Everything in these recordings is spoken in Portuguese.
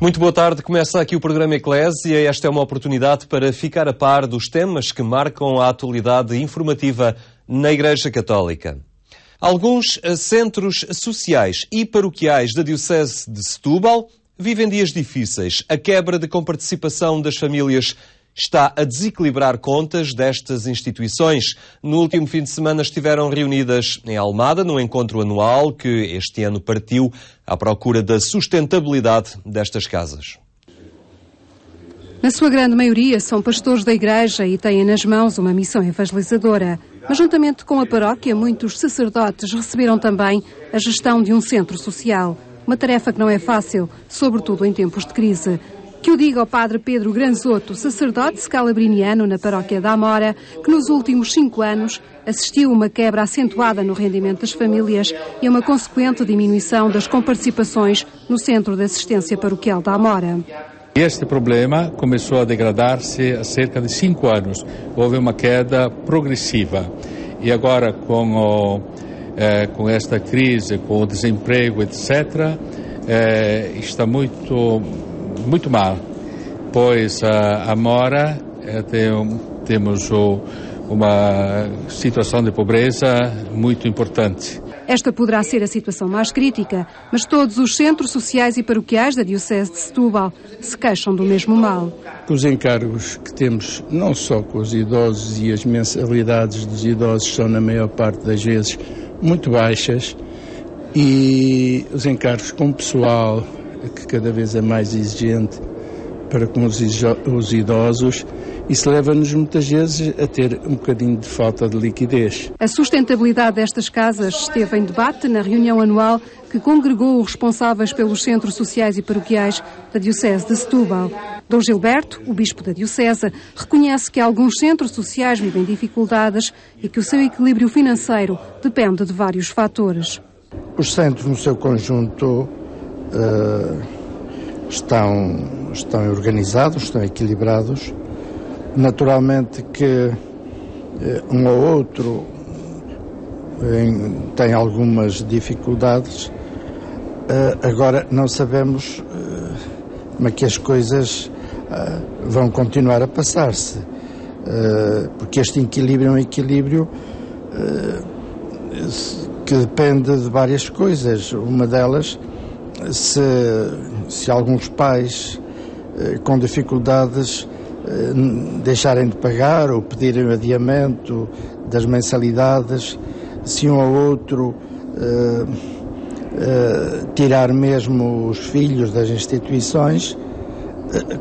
Muito boa tarde, começa aqui o programa Eclésia. Esta é uma oportunidade para ficar a par dos temas que marcam a atualidade informativa na Igreja Católica. Alguns centros sociais e paroquiais da Diocese de Setúbal vivem dias difíceis. A quebra de comparticipação das famílias está a desequilibrar contas destas instituições. No último fim de semana estiveram reunidas em Almada, num encontro anual que este ano partiu à procura da sustentabilidade destas casas. Na sua grande maioria são pastores da Igreja e têm nas mãos uma missão evangelizadora. Mas juntamente com a paróquia, muitos sacerdotes receberam também a gestão de um centro social. Uma tarefa que não é fácil, sobretudo em tempos de crise. Que o diga ao padre Pedro Granzotto, sacerdote scalabriniano na paróquia da Amora, que nos últimos 5 anos assistiu a uma quebra acentuada no rendimento das famílias e a uma consequente diminuição das comparticipações no Centro de Assistência Paroquial da Amora. Este problema começou a degradar-se há cerca de 5 anos. Houve uma queda progressiva. E agora, com esta crise, com o desemprego, etc., está muito mal, pois a Amora temos uma situação de pobreza muito importante. Esta poderá ser a situação mais crítica, mas todos os centros sociais e paroquiais da Diocese de Setúbal se queixam do mesmo mal. Os encargos que temos, não só com os idosos, e as mensalidades dos idosos são, na maior parte das vezes, muito baixas, e os encargos com o pessoal, que cada vez é mais exigente para com os idosos, isso leva-nos muitas vezes a ter um bocadinho de falta de liquidez. A sustentabilidade destas casas esteve em debate na reunião anual que congregou os responsáveis pelos centros sociais e paroquiais da Diocese de Setúbal. Dom Gilberto, o bispo da Diocese, reconhece que alguns centros sociais vivem dificuldades e que o seu equilíbrio financeiro depende de vários fatores. Os centros, no seu conjunto, estão organizados, estão equilibrados. Naturalmente que um ou outro tem algumas dificuldades. Agora não sabemos como é que as coisas vão continuar a passar-se, porque este equilíbrio é um equilíbrio que depende de várias coisas. Uma delas, se alguns pais com dificuldades deixarem de pagar ou pedirem adiamento das mensalidades, se um ou outro tirar mesmo os filhos das instituições,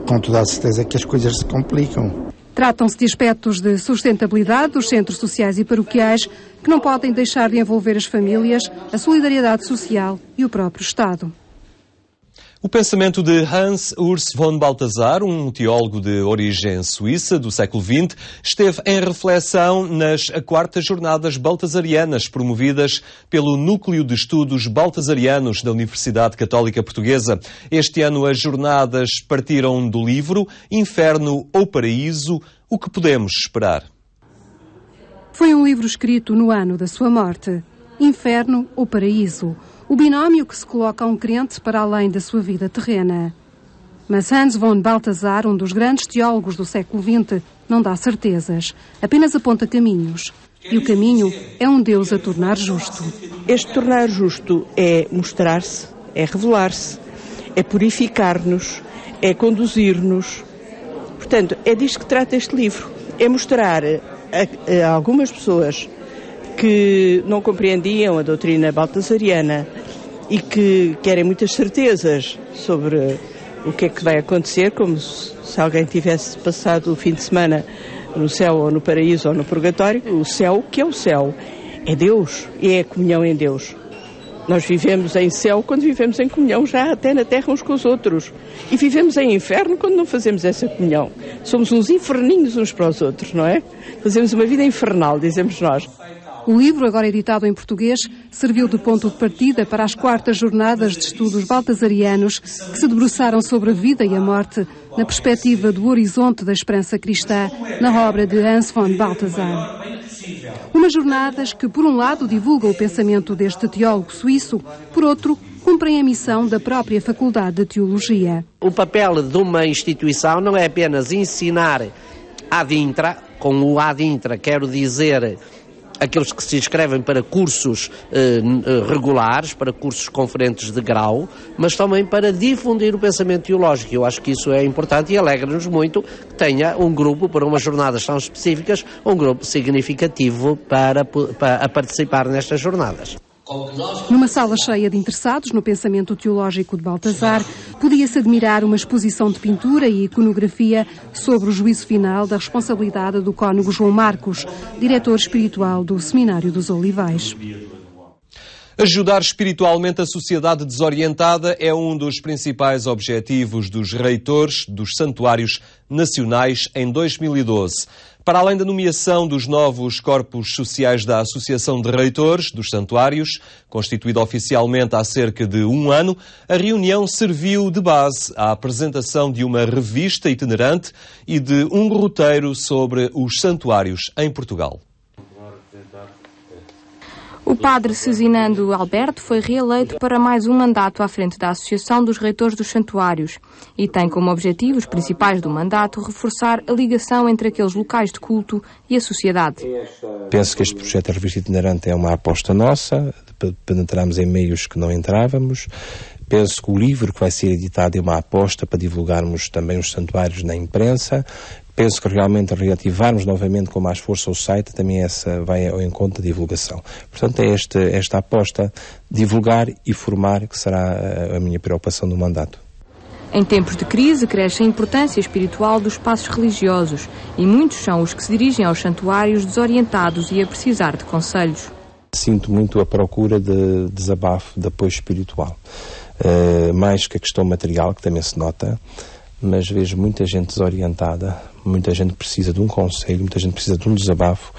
com toda a certeza que as coisas se complicam. Tratam-se de aspectos de sustentabilidade dos centros sociais e paroquiais que não podem deixar de envolver as famílias, a solidariedade social e o próprio Estado. O pensamento de Hans Urs von Balthasar, um teólogo de origem suíça do século XX, esteve em reflexão nas 4ª Jornadas Baltasarianas, promovidas pelo Núcleo de Estudos Baltasarianos da Universidade Católica Portuguesa. Este ano as jornadas partiram do livro Inferno ou Paraíso, o que podemos esperar? Foi um livro escrito no ano da sua morte. Inferno ou Paraíso, o binómio que se coloca a um crente para além da sua vida terrena. Mas Hans von Balthasar, um dos grandes teólogos do século XX, não dá certezas, apenas aponta caminhos. E o caminho é um Deus a tornar justo. Este tornar justo é mostrar-se, é revelar-se, é purificar-nos, é conduzir-nos. Portanto, é disto que trata este livro. É mostrar a algumas pessoas que não compreendiam a doutrina baltasariana e que querem muitas certezas sobre o que é que vai acontecer, como se alguém tivesse passado o fim de semana no céu ou no paraíso ou no purgatório. O céu, que é o céu, é Deus e é a comunhão em Deus. Nós vivemos em céu quando vivemos em comunhão já até na terra uns com os outros. E vivemos em inferno quando não fazemos essa comunhão. Somos uns inferninhos uns para os outros, não é? Fazemos uma vida infernal, dizemos nós. O livro, agora editado em português, serviu de ponto de partida para as 4ª Jornadas de Estudos Baltasarianos que se debruçaram sobre a vida e a morte na perspectiva do horizonte da esperança cristã na obra de Hans von Balthasar. Umas jornadas que, por um lado, divulgam o pensamento deste teólogo suíço, por outro, cumprem a missão da própria Faculdade de Teologia. O papel de uma instituição não é apenas ensinar ad intra, com o ad intra quero dizer aqueles que se inscrevem para cursos regulares, para cursos conferentes de grau, mas também para difundir o pensamento teológico. Eu acho que isso é importante e alegra-nos muito que tenha um grupo, para umas jornadas tão específicas, um grupo significativo para participar nestas jornadas. Numa sala cheia de interessados no pensamento teológico de Baltazar, podia-se admirar uma exposição de pintura e iconografia sobre o juízo final da responsabilidade do cônego João Marcos, diretor espiritual do Seminário dos Olivais. Ajudar espiritualmente a sociedade desorientada é um dos principais objetivos dos reitores dos santuários nacionais em 2012. Para além da nomeação dos novos corpos sociais da Associação de Reitores dos Santuários, constituída oficialmente há cerca de um ano, a reunião serviu de base à apresentação de uma revista itinerante e de um roteiro sobre os santuários em Portugal. O padre Cezinando Alberto foi reeleito para mais um mandato à frente da Associação dos Reitores dos Santuários e tem como objetivos principais do mandato reforçar a ligação entre aqueles locais de culto e a sociedade. Penso que este projeto da revista itinerante é uma aposta nossa, penetramos em meios que não entrávamos. Penso que o livro que vai ser editado é uma aposta para divulgarmos também os santuários na imprensa. Penso que realmente reativarmos novamente com mais força o site, também essa vai ao encontro da divulgação. Portanto, é esta aposta, divulgar e formar, que será a minha preocupação no mandato. Em tempos de crise, cresce a importância espiritual dos espaços religiosos e muitos são os que se dirigem aos santuários desorientados e a precisar de conselhos. Sinto muito a procura de desabafo, de apoio espiritual. Mais que a questão material, que também se nota, mas vejo muita gente desorientada, muita gente precisa de um conselho, muita gente precisa de um desabafo,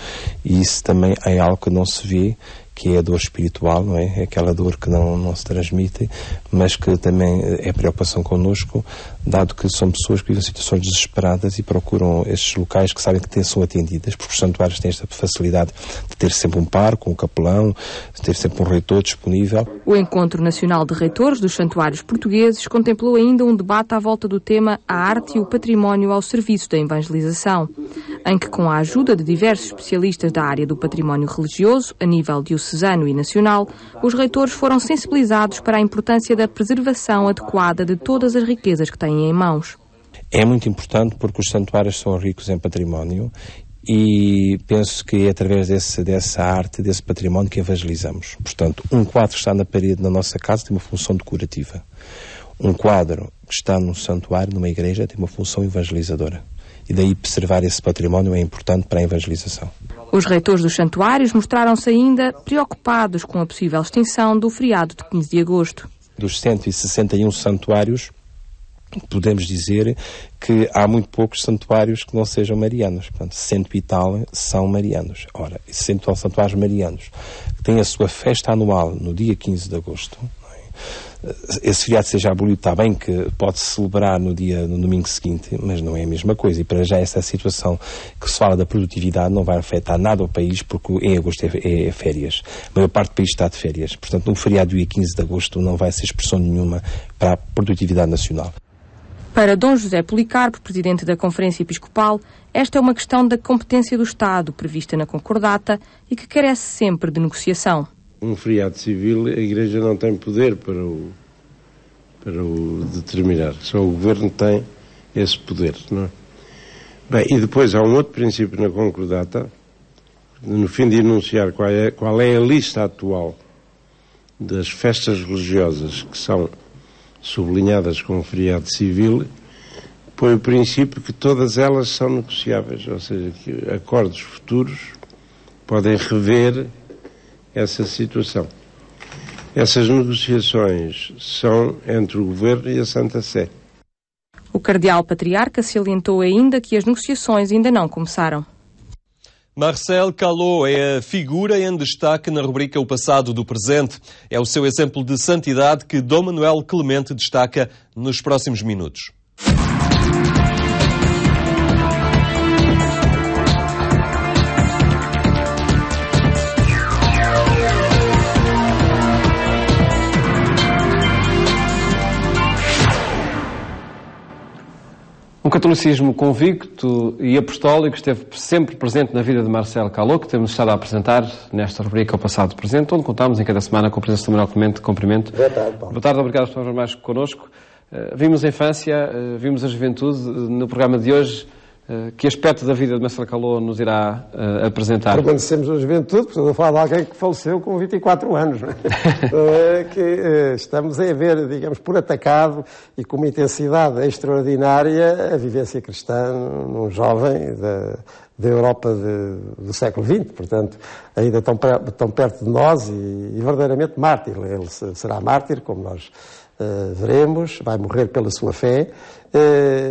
e isso também é algo que não se vê, que é a dor espiritual, não é? É aquela dor que não se transmite, mas que também é preocupação connosco, dado que são pessoas que vivem situações desesperadas e procuram estes locais que sabem que são atendidas, porque os santuários têm esta facilidade de ter sempre um parco, um capelão, de ter sempre um reitor disponível. O Encontro Nacional de Reitores dos Santuários Portugueses contemplou ainda um debate à volta do tema A Arte e o Património ao Serviço da Evangelização, em que, com a ajuda de diversos especialistas da área do património religioso, a nível diocesano e nacional, os reitores foram sensibilizados para a importância da preservação adequada de todas as riquezas que têm em mãos. É muito importante porque os santuários são ricos em património e penso que é através dessa arte, desse património que evangelizamos. Portanto, um quadro que está na parede na nossa casa tem uma função decorativa. Um quadro que está num santuário, numa igreja, tem uma função evangelizadora. E daí preservar esse património é importante para a evangelização. Os reitores dos santuários mostraram-se ainda preocupados com a possível extinção do feriado de 15 de agosto. Dos 161 santuários, podemos dizer que há muito poucos santuários que não sejam marianos. Portanto, 100 e tal são marianos. Ora, 100 e tal santuários marianos que têm a sua festa anual no dia 15 de agosto, esse feriado seja abolido, está bem que pode-se celebrar no domingo seguinte, mas não é a mesma coisa. E para já essa situação que se fala da produtividade não vai afetar nada ao país, porque em agosto é férias. A maior parte do país está de férias. Portanto, um feriado do dia 15 de agosto não vai ser expressão nenhuma para a produtividade nacional. Para Dom José Policarpo, presidente da Conferência Episcopal, esta é uma questão da competência do Estado, prevista na Concordata, e que carece sempre de negociação. Um feriado civil, a Igreja não tem poder para o determinar. Só o Governo tem esse poder, não é? Bem, e depois há um outro princípio na Concordata, no fim de enunciar qual é a lista atual das festas religiosas que são sublinhadas com feriado civil, põe o princípio que todas elas são negociáveis, ou seja, que acordos futuros podem rever essa situação. Essas negociações são entre o Governo e a Santa Sé. O Cardeal Patriarca salientou ainda que as negociações ainda não começaram. Marcel Callot é a figura em destaque na rubrica O Passado do Presente. É o seu exemplo de santidade que Dom Manuel Clemente destaca nos próximos minutos. O catolicismo convicto e apostólico esteve sempre presente na vida de Marcelo Calot, que temos estado a apresentar nesta rubrica ao passado presente, onde contamos em cada semana com a presença de Manuel Clemente. Cumprimento. Boa tarde, Paulo. Boa tarde, obrigado por estar mais connosco. Vimos a infância, vimos a juventude. No programa de hoje, que aspecto da vida de Marcelo Calot nos irá apresentar? Permanecemos na juventude, porque estou a falar de alguém que faleceu com 24 anos, não é? Que estamos a ver, digamos, por atacado e com uma intensidade extraordinária a vivência cristã num jovem da Europa do século XX, portanto, ainda tão perto de nós e verdadeiramente mártir. Ele será mártir, como nós veremos, vai morrer pela sua fé,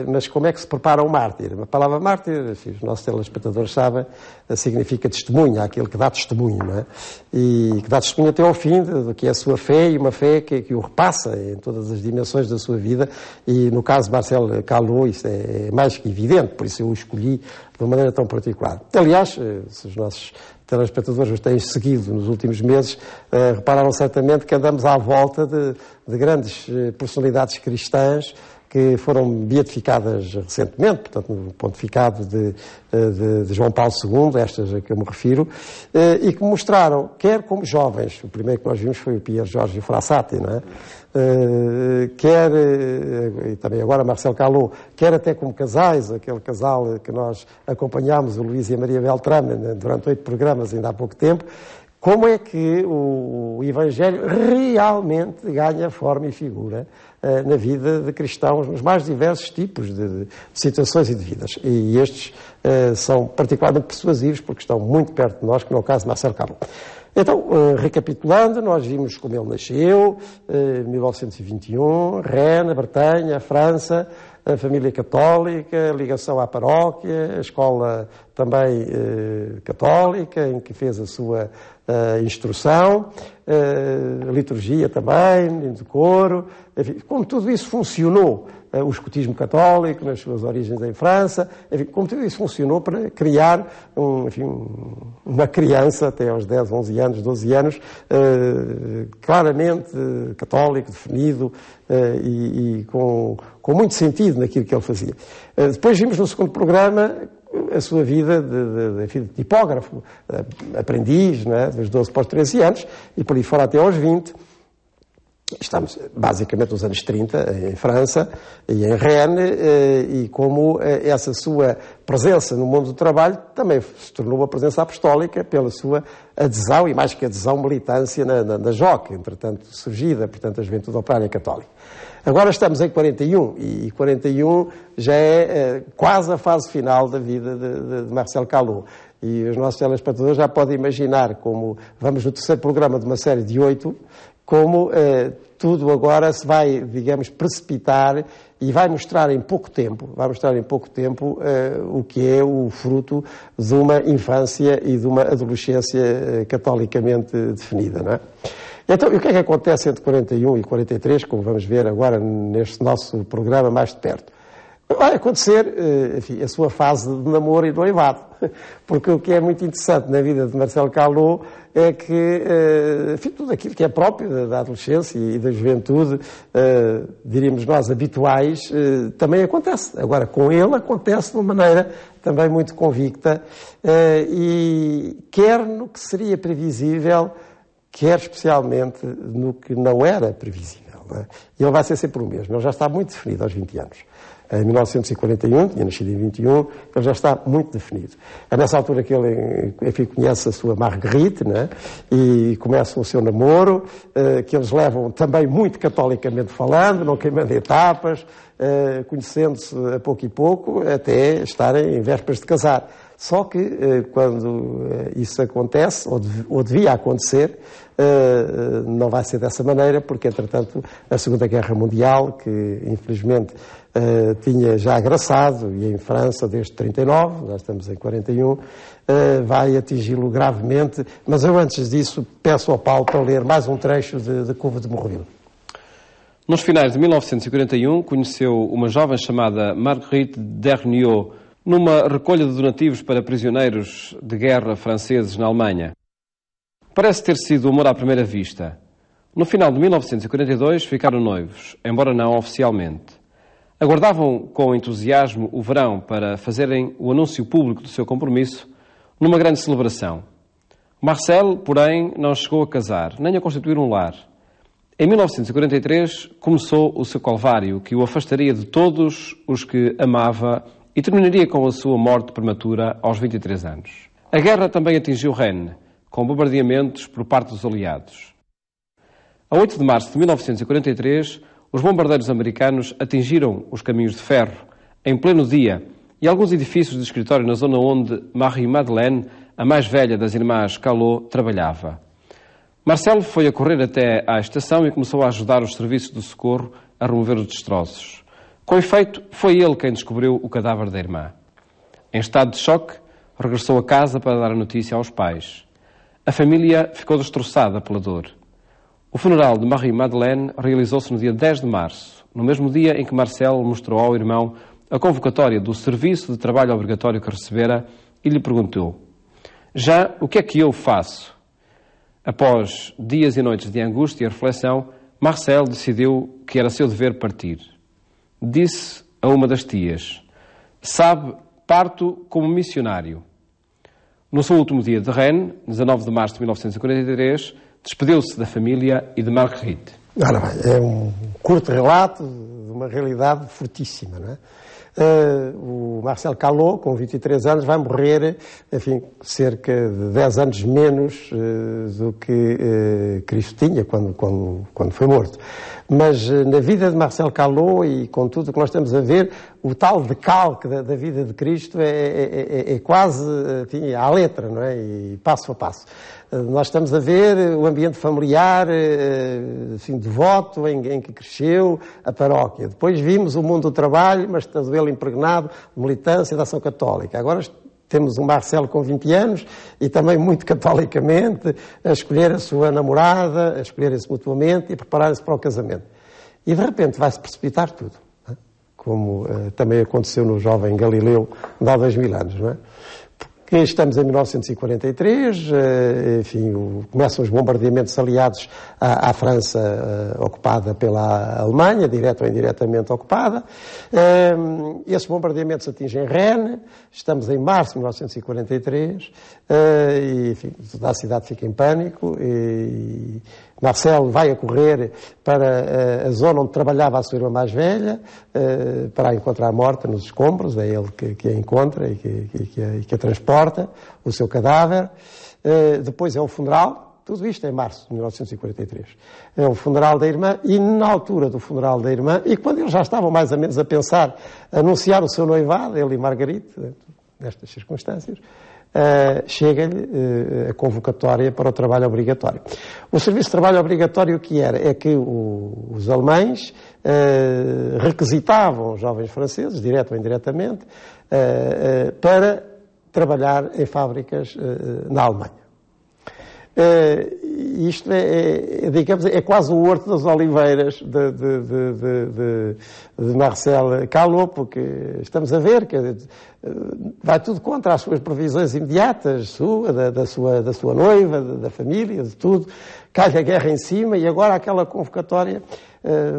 mas como é que se prepara um mártir? A palavra mártir, enfim, os nossos telespectadores sabem, significa testemunha, aquele que dá testemunho, não é? E que dá testemunho até ao fim do que é a sua fé, e uma fé que o repassa em todas as dimensões da sua vida, e no caso de Marcelo Calot isso é mais que evidente, por isso eu o escolhi de uma maneira tão particular. Aliás, se os nossos telespectadores os têm seguido nos últimos meses, repararam certamente que andamos à volta de grandes personalidades cristãs que foram beatificadas recentemente, portanto, no pontificado de João Paulo II, estas a que eu me refiro, e que mostraram, quer como jovens, o primeiro que nós vimos foi o Pier Giorgio Frassati, não é? Quer, e também agora Marcelo Calot, quer até como casais, aquele casal que nós acompanhámos, o Luís e a Maria Beltrame, durante 8 programas, ainda há pouco tempo, como é que o Evangelho realmente ganha forma e figura na vida de cristãos, nos mais diversos tipos de situações e de vidas. E estes são particularmente persuasivos porque estão muito perto de nós, como é o caso de Marcelo Calot. Então, recapitulando, nós vimos como ele nasceu, 1921, Rennes, Bretanha, França, a família católica, ligação à paróquia, a escola também católica, em que fez a sua instrução, liturgia também, de coro, enfim, como tudo isso funcionou, o escotismo católico, nas suas origens em França, enfim, como tudo isso funcionou para criar uma criança até aos 10, 11 anos, 12 anos, claramente católico, definido e com muito sentido naquilo que ele fazia. Depois vimos no segundo programa a sua vida de tipógrafo, aprendiz, não é? Dos 12 para os 13 anos, e por aí fora até aos 20. Estamos basicamente nos anos 30, em França e em Rennes, e como essa sua presença no mundo do trabalho também se tornou uma presença apostólica pela sua adesão, e mais que adesão, militância na JOC, entretanto surgida, portanto, a Juventude Operária Católica. Agora estamos em 41, e 41 já é quase a fase final da vida de Marcelo Calot. E os nossos telespectadores já podem imaginar como vamos no terceiro programa de uma série de 8, como tudo agora se vai, digamos, precipitar e vai mostrar em pouco tempo, o que é o fruto de uma infância e de uma adolescência catolicamente definida, não é? Então, e o que é que acontece entre 41 e 43, como vamos ver agora neste nosso programa mais de perto? Vai acontecer, enfim, a sua fase de namoro e noivado, porque o que é muito interessante na vida de Marcelo Calot é que, enfim, tudo aquilo que é próprio da adolescência e da juventude, diríamos nós, habituais, também acontece. Agora, com ele acontece de uma maneira também muito convicta, e quer no que seria previsível, quer especialmente no que não era previsível, não é? E ele vai ser sempre o mesmo, ele já está muito definido aos 20 anos. Em 1941, tinha nascido em 21, ele já está muito definido. É nessa altura que ele, enfim, conhece a sua Marguerite, né? E começam o seu namoro, que eles levam também muito catolicamente falando, não queimando etapas, conhecendo-se a pouco e pouco, até estarem em vésperas de casar. Só que quando isso acontece, ou devia acontecer, não vai ser dessa maneira, porque, entretanto, a Segunda Guerra Mundial, que infelizmente tinha já agraçado, e em França desde 39, nós estamos em 41, vai atingi-lo gravemente. Mas eu, antes disso, peço ao Paulo para ler mais um trecho de Couve de Morreville. Nos finais de 1941, conheceu uma jovem chamada Marguerite Derniot numa recolha de donativos para prisioneiros de guerra franceses na Alemanha. Parece ter sido amor à primeira vista. No final de 1942 ficaram noivos, embora não oficialmente. Aguardavam com entusiasmo o verão para fazerem o anúncio público do seu compromisso numa grande celebração. Marcel, porém, não chegou a casar, nem a constituir um lar. Em 1943 começou o seu calvário, que o afastaria de todos os que amava e terminaria com a sua morte prematura aos 23 anos. A guerra também atingiu Rennes, com bombardeamentos por parte dos aliados. A 8 de março de 1943, os bombardeiros americanos atingiram os caminhos de ferro, em pleno dia, e alguns edifícios de escritório na zona onde Marie-Madeleine, a mais velha das irmãs Callot, trabalhava. Marcel foi a correr até à estação e começou a ajudar os serviços de socorro a remover os destroços. Com efeito, foi ele quem descobriu o cadáver da irmã. Em estado de choque, regressou a casa para dar a notícia aos pais. A família ficou destroçada pela dor. O funeral de Marie-Madeleine realizou-se no dia 10 de março, no mesmo dia em que Marcel mostrou ao irmão a convocatória do serviço de trabalho obrigatório que recebera e lhe perguntou: "Já, o que é que eu faço?" Após dias e noites de angústia e reflexão, Marcel decidiu que era seu dever partir. Disse a uma das tias: "Sabe, parto como missionário." No seu último dia de Rennes, 19 de março de 1943, despediu-se da família e de Marguerite. Ora bem, é um curto relato de uma realidade fortíssima, não é? O Marcel Callot, com 23 anos, vai morrer, enfim, cerca de 10 anos menos do que Cristo tinha quando foi morto. Mas na vida de Marcel Callot e com tudo o que nós estamos a ver, o tal decalque da vida de Cristo é quase, enfim, à letra, não é? E passo a passo. Nós estamos a ver o ambiente familiar, assim, devoto, em que cresceu a paróquia. Depois vimos o mundo do trabalho, mas todo ele impregnado de militância da ação católica. Agora temos um Marcelo com 20 anos e também muito catolicamente a escolher a sua namorada, a escolherem-se mutuamente e a prepararem-se para o casamento. E de repente vai-se precipitar tudo, não é? Como também aconteceu no jovem Galileu de há 2000 anos, não é? Que estamos em 1943, enfim, começam os bombardeamentos aliados à França ocupada pela Alemanha, direta ou indiretamente ocupada. Esses bombardeamentos atingem Rennes, estamos em março de 1943, e enfim, toda a cidade fica em pânico, e Marcel vai a correr para a zona onde trabalhava a sua irmã mais velha, para a encontrar morta nos escombros, é ele que a encontra e que a transporta, o seu cadáver. Depois é o funeral, tudo isto é em março de 1943. É o funeral da irmã, e na altura do funeral da irmã, e quando eles já estavam mais ou menos a pensar anunciar o seu noivado, ele e Marguerite, nestas circunstâncias, chega-lhe a convocatória para o trabalho obrigatório. O serviço de trabalho obrigatório, o que era? É que os alemães requisitavam os jovens franceses, direto ou indiretamente, para trabalhar em fábricas na Alemanha. Isto digamos, é quase o Horto das Oliveiras de Marcel Callot, porque estamos a ver que vai tudo contra as suas previsões imediatas, da sua noiva, da família, de tudo. Cai a guerra em cima e agora aquela convocatória,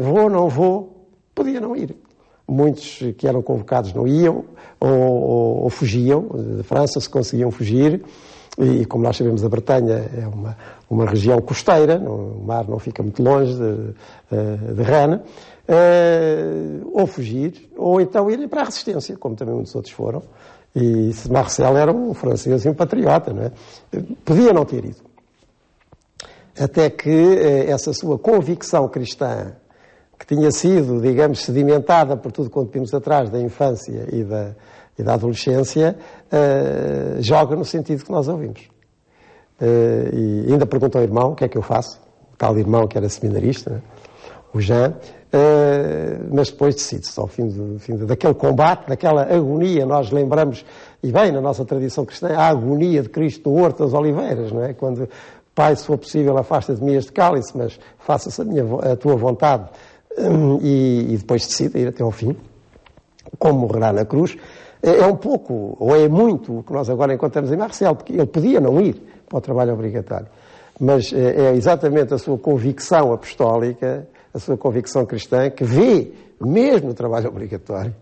vou, não vou, podia não ir. Muitos que eram convocados não iam ou fugiam de França, se conseguiam fugir. E, como nós sabemos, a Bretanha é uma região costeira, o mar não fica muito longe de Rennes, ou fugir, ou então irem para a resistência, como também muitos outros foram. E Marcel era um francês e um patriota, não é? Podia não ter ido. Até que essa sua convicção cristã, que tinha sido, digamos, sedimentada por tudo quanto vimos atrás da infância e da adolescência, joga no sentido que nós ouvimos. E ainda perguntou ao irmão o que é que eu faço, o tal irmão que era seminarista, né? O Jean, mas depois decide-se, ao fim daquele combate, daquela agonia. Nós lembramos, e bem, na nossa tradição cristã, a agonia de Cristo no Horto das Oliveiras, não é? Quando, Pai, se for possível, afasta de mim este cálice, mas faça-se a tua vontade, e depois decide ir até ao fim, como morrerá na cruz. É um pouco, ou é muito, o que nós agora encontramos em Marcel, porque ele podia não ir para o trabalho obrigatório. Mas é exatamente a sua convicção apostólica, a sua convicção cristã, que vê mesmo o trabalho obrigatório,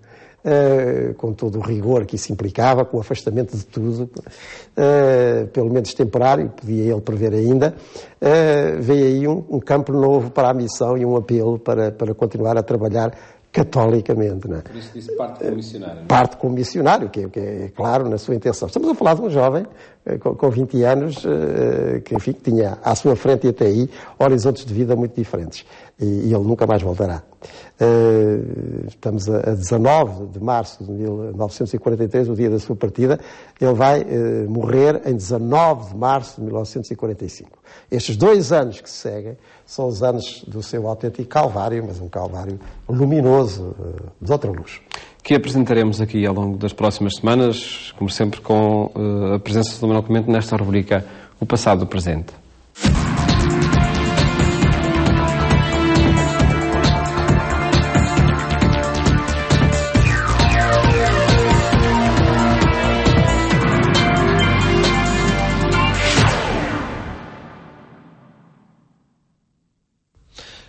com todo o rigor que isso implicava, com o afastamento de tudo, pelo menos temporário, podia ele prever ainda, vê aí um campo novo para a missão e um apelo para continuar a trabalhar catolicamente. Não é? Por isso disse parte como missionário. Parte como missionário, que é claro na sua intenção. Estamos a falar de um jovem com 20 anos que, enfim, tinha à sua frente e até aí horizontes de vida muito diferentes. E ele nunca mais voltará. Estamos a 19 de março de 1943, o dia da sua partida. Ele vai morrer em 19 de março de 1945. Estes 2 anos que se seguem são os anos do seu autêntico calvário, mas um calvário luminoso, de outra luz. Que apresentaremos aqui ao longo das próximas semanas, como sempre, com a presença do Manuel Clemente nesta rubrica O Passado do Presente.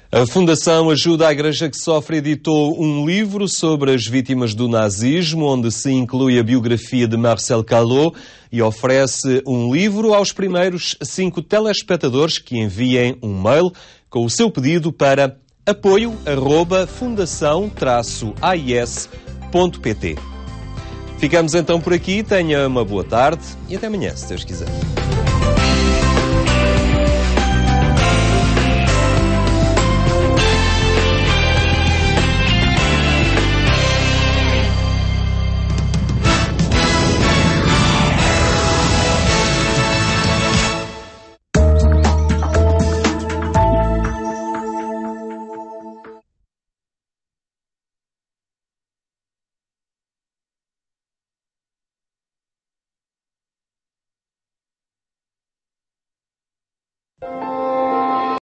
A Fundação Ajuda à Igreja que Sofre editou um livro sobre as vítimas do nazismo, onde se inclui a biografia de Marcel Callot e oferece um livro aos primeiros 5 telespectadores que enviem um mail com o seu pedido para apoio@fundação-ais.pt. Ficamos então por aqui, tenha uma boa tarde e até amanhã, se Deus quiser.